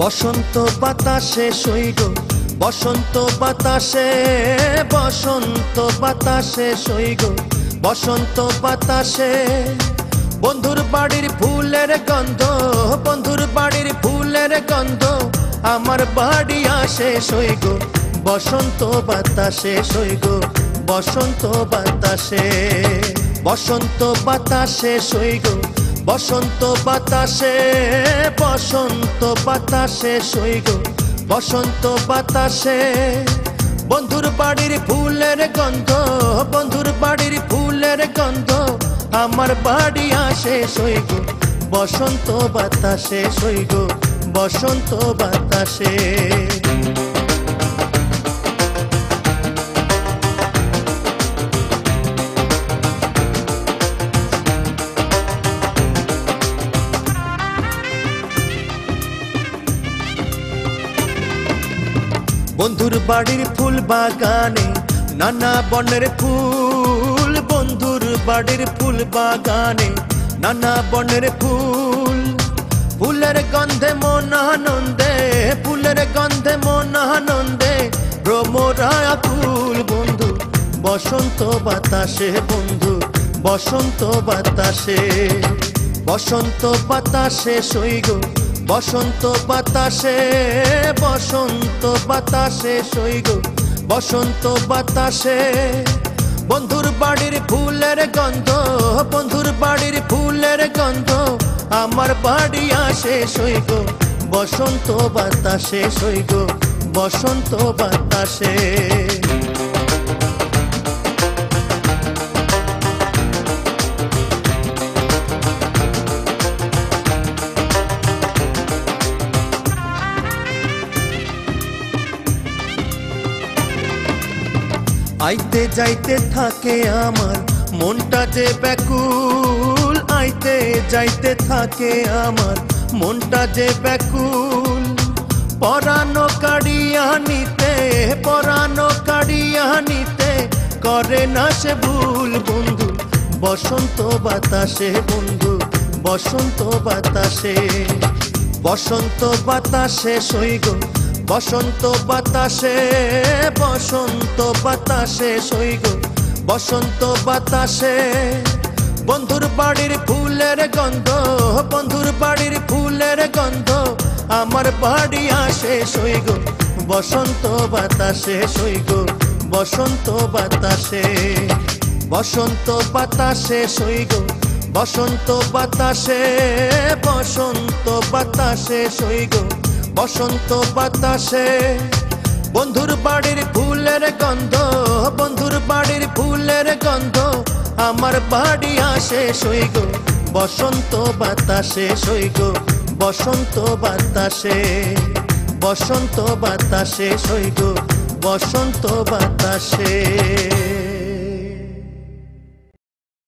বসন্ত বাতাসে সইগো বসন্ত বাতাসে বসন্ত বাতাসে সইগো বসন্ত বাতাসে বন্ধুর বাড়ির ফুলের গন্ধ বন্ধুর বাড়ির ফুলের গন্ধ আমার বাড়ি আসে সইগো বসন্ত বাতাসে সইগো বসন্ত বাতাসে বসন্ত বাতাসে সইগো বসন্ত বাতাসে বসন্ত বাতাসে সইগো বসন্ত বাতাসে বন্ধুর বাড়ির ফুলের গন্ধ বন্ধুর বাড়ির ফুলের গন্ধ আমার বাড়ি আসে সইগো বসন্ত বাতাসে সইগো বসন্ত বাতাসে বন্ধুর বাড়ির ফুল বাগানে নানা বনের ফুল বন্ধুর বাড়ির ফুল বাগানে নানা বনের ফুল ফুলের গন্ধে মন আনন্দে ফুলের গন্ধে মন আনন্দে ভ্রমরা আকুল বন্ধু বসন্ত বাতাসে বন্ধু বসন্ত বাতাসে বসন্ত বাতাসে সইগো বসন্ত বাতাসে বসন্ত বাতাসে সইগো বসন্ত বাতাসে বন্ধুর বাড়ির ফুলের গন্ধ বন্ধুর বাড়ির ফুলের গন্ধ আমার বাড়ি আসে সইগো বসন্ত বাতাসে সইগো বসন্ত বাতাসে আইতে যাইতে থাকে আমার মনটা যে ব্যাকুল আইতে যাইতে থাকে আমার মনটা যে ব্যাকুল পরানো কাড়িয়া নিতে পরানো কাড়িয়া নিতে করে না সে ভুল বন্ধু বসন্ত বাতাসে বন্ধু বসন্ত বাতাসে বসন্ত বাতাসে সইগো বসন্ত বাতাসে বসন্ত বাতাসে সইগো বসন্ত বাতাসে বন্ধুর বাড়ির ফুলের গন্ধ বন্ধুর বাড়ির ফুলের গন্ধ আমার বাড়ি আসে সইগো বসন্ত বাতাসে সইগো বসন্ত বাতাসে বসন্ত বাতাসে সইগো বসন্ত বাতাসে বসন্ত বাতাসে সইগো বসন্ত বাতাসে বন্ধুর বাড়ির ফুলের গন্ধ বন্ধুর বাড়ির ফুলের গন্ধ আমার বাড়ি আসে সইগো বসন্ত বাতাসে সইগো বসন্ত বাতাসে বসন্ত বাতাসে সইগো বসন্ত বাতাসে।